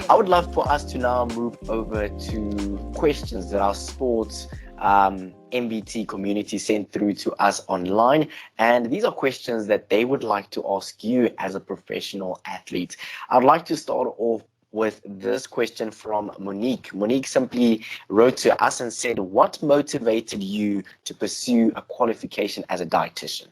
I would love for us to now move over to questions that our sports MVT community sent through to us online. And these are questions that they would like to ask you as a professional athlete. I'd like to start off with this question from Monique. Monique simply wrote to us and said, what motivated you to pursue a qualification as a dietitian?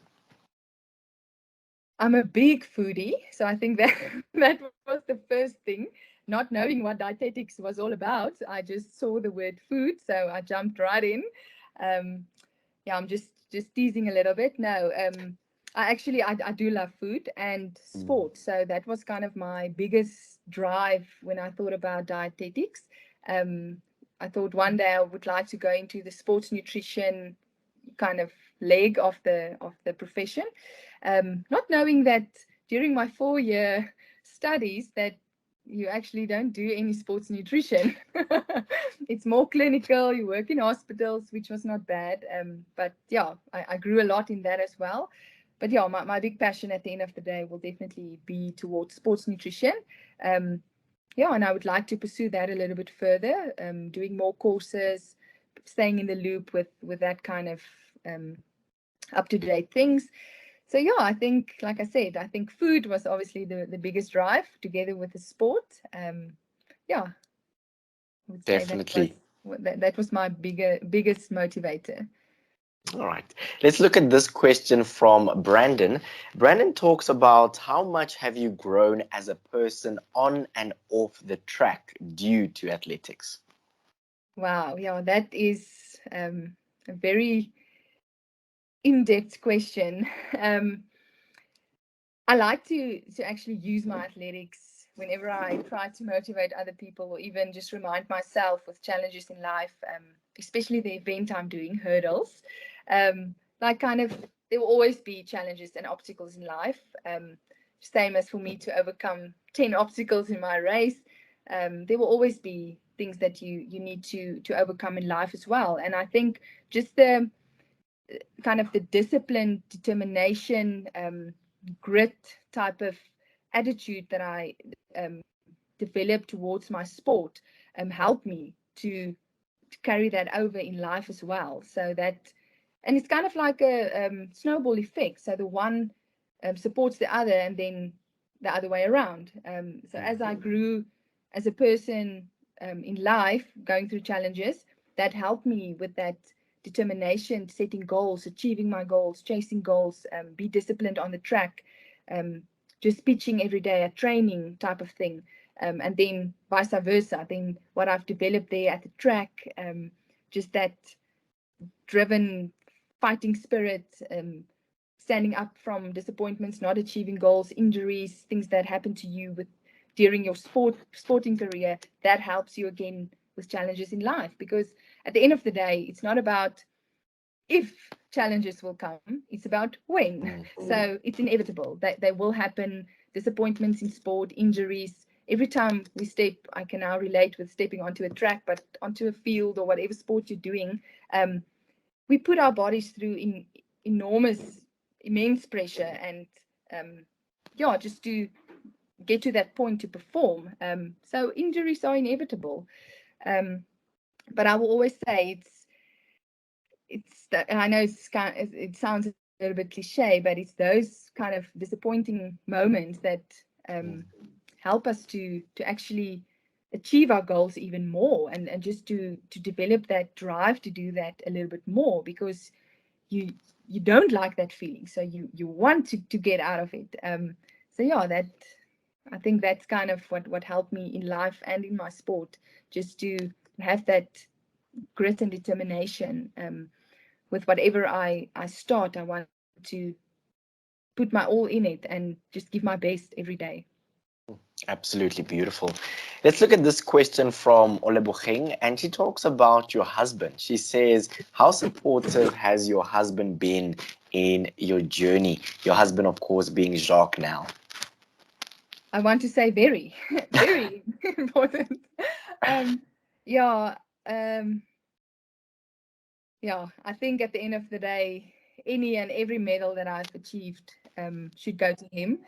I'm a big foodie, so I think that that was the first thing. Not knowing what dietetics was all about, I just saw the word food, so I jumped right in. Yeah, I'm just teasing a little bit. No, I do love food and sport, so that was kind of my biggest drive when I thought about dietetics. I thought one day I would like to go into the sports nutrition kind of leg of the profession, not knowing that during my 4-year studies that you actually don't do any sports nutrition. It's more clinical. You work in hospitals, which was not bad. But yeah, I grew a lot in that as well. But yeah, my big passion at the end of the day will definitely be towards sports nutrition. Yeah, and I would like to pursue that a little bit further, doing more courses, staying in the loop with that kind of up-to-date things. So yeah, I think, like I said, I think food was obviously the biggest drive together with the sport. Yeah, I would say Definitely. that was my biggest motivator. All right. Let's look at this question from Brandon. Brandon talks about how much have you grown as a person on and off the track due to athletics? Wow, yeah, that is a very in-depth question. I like to actually use my athletics whenever I try to motivate other people or even just remind myself with challenges in life, especially the event I'm doing, hurdles. Like kind of, there will always be challenges and obstacles in life. Same as for me to overcome 10 obstacles in my race. There will always be things that you need to overcome in life as well. And I think just the kind of the discipline, determination, grit type of attitude that I developed towards my sport helped me to carry that over in life as well. So that, and it's kind of like a snowball effect. So the one supports the other, and then the other way around. So as I grew as a person in life, going through challenges, that helped me with that determination, setting goals, achieving my goals, chasing goals, be disciplined on the track, just pitching every day, a training type of thing. And then vice versa. Then what I've developed there at the track, just that driven fighting spirit, standing up from disappointments, not achieving goals, injuries, things that happen to you during your sporting career, that helps you again with challenges in life. Because at the end of the day, it's not about if challenges will come, it's about when. So it's inevitable that they will happen. Disappointments in sport, injuries. Every time we step, I can now relate with stepping onto a track, but onto a field or whatever sport you're doing, we put our bodies through immense pressure, and yeah, just to get to that point to perform. So injuries are inevitable, but I will always say and I know it sounds a little bit cliche, but it's those kind of disappointing moments that help us to actually achieve our goals even more, and just to develop that drive to do that a little bit more, because you don't like that feeling, so you want to get out of it. So yeah, that, I think that's kind of what helped me in life and in my sport, just to have that grit and determination. With whatever I start, I want to put my all in it and just give my best every day. Absolutely beautiful. Let's look at this question from Olebogeng, and she talks about your husband. She says, how supportive has your husband been in your journey? Your husband, of course, being Jacques now. I want to say very, very important. Yeah, yeah, I think at the end of the day, any and every medal that I've achieved should go to him.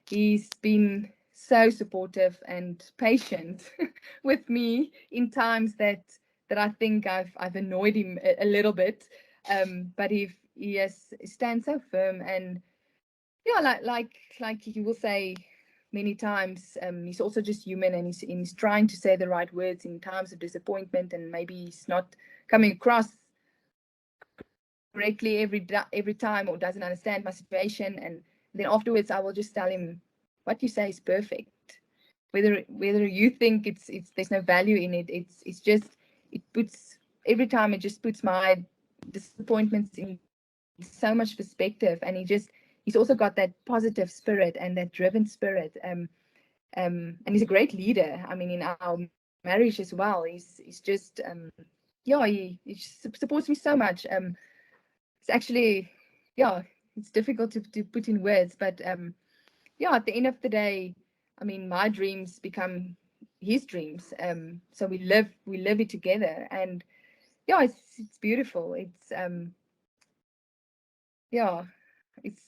He's been so supportive and patient with me in times that I think I've annoyed him a little bit. But he has stands so firm, and yeah, like he will say many times, he's also just human, and he's trying to say the right words in times of disappointment, and maybe he's not coming across correctly every time, or doesn't understand my situation. And then afterwards I will just tell him, what you say is perfect, whether you think it's there's no value in it, it's just, it puts, every time it just puts my disappointments in so much perspective. And he's also got that positive spirit and that driven spirit, and he's a great leader. I mean, in our marriage as well, he's just yeah, he supports me so much. It's actually, yeah, it's difficult to put in words, but yeah, at the end of the day, I mean, my dreams become his dreams. So we live it together, and yeah, it's beautiful. It's yeah, it's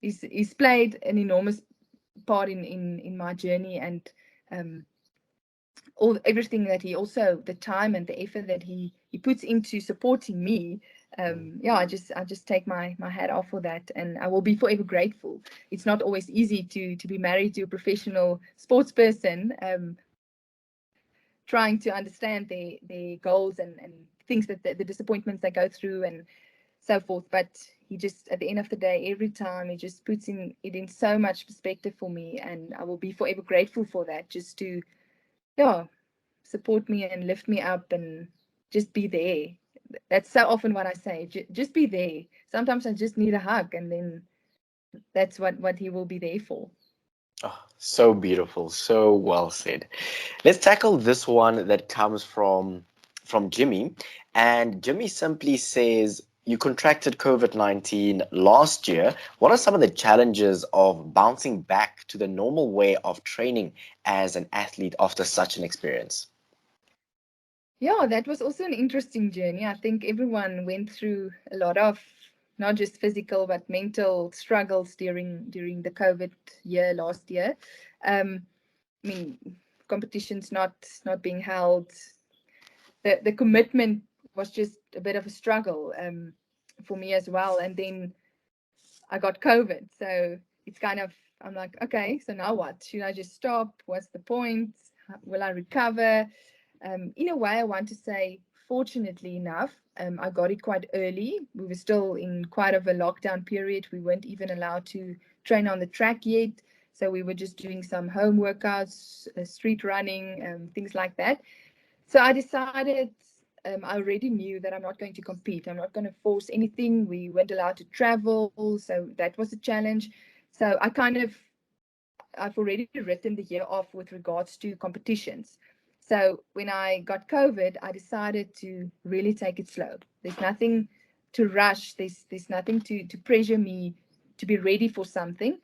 he's played an enormous part in my journey, and everything that he also, the time and the effort that he puts into supporting me. Yeah, I just take my hat off for that, and I will be forever grateful. It's not always easy to be married to a professional sports person, trying to understand their goals and things, that the disappointments they go through and so forth. But he just, at the end of the day, every time he just puts it in so much perspective for me, and I will be forever grateful for that, just to, yeah, support me and lift me up and just be there. That's so often what I say, just be there. Sometimes I just need a hug, and then that's what he will be there for. Oh, so beautiful, so well said. Let's tackle this one that comes from Jimmy, and Jimmy simply says, you contracted COVID-19 last year. What are some of the challenges of bouncing back to the normal way of training as an athlete after such an experience? Yeah, that was also an interesting journey. I think everyone went through a lot of, not just physical but mental struggles during the COVID year last year. I mean, competitions not being held. The commitment was just a bit of a struggle for me as well. And then I got COVID, so it's kind of, I'm like, okay, so now what? Should I just stop? What's the point? Will I recover? In a way, I want to say, fortunately enough, I got it quite early. We were still in quite of a lockdown period. We weren't even allowed to train on the track yet. So we were just doing some home workouts, street running, things like that. So I decided, I already knew that I'm not going to compete. I'm not going to force anything. We weren't allowed to travel. So that was a challenge. So I've already written the year off with regards to competitions. So when I got COVID, I decided to really take it slow. There's nothing to rush. There's nothing to pressure me to be ready for something.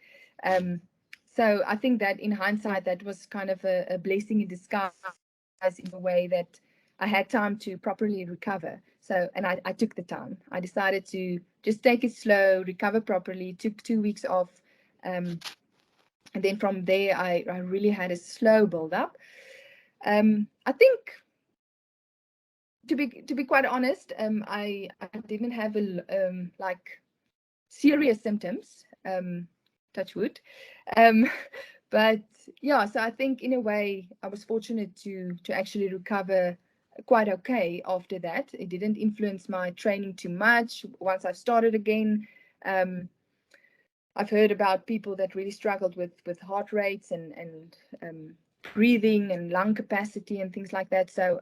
So I think that in hindsight, that was kind of a blessing in disguise, in a way that I had time to properly recover. So, and I took the time. I decided to just take it slow, recover properly, took 2 weeks off. And then from there, I really had a slow build up. I think, to be quite honest, I didn't have like serious symptoms, touch wood, but yeah. So I think in a way I was fortunate to actually recover quite okay after that. It didn't influence my training too much once I started again. I've heard about people that really struggled with heart rates and breathing and lung capacity and things like that. So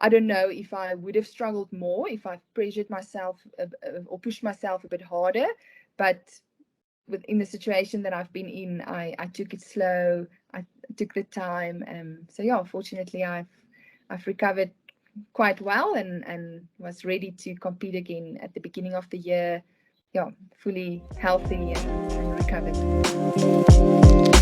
I don't know if I would have struggled more if I pressured myself or pushed myself a bit harder. But within the situation that I've been in, I took it slow. I took the time. So yeah, fortunately, I've recovered quite well and was ready to compete again at the beginning of the year. Yeah, fully healthy and recovered.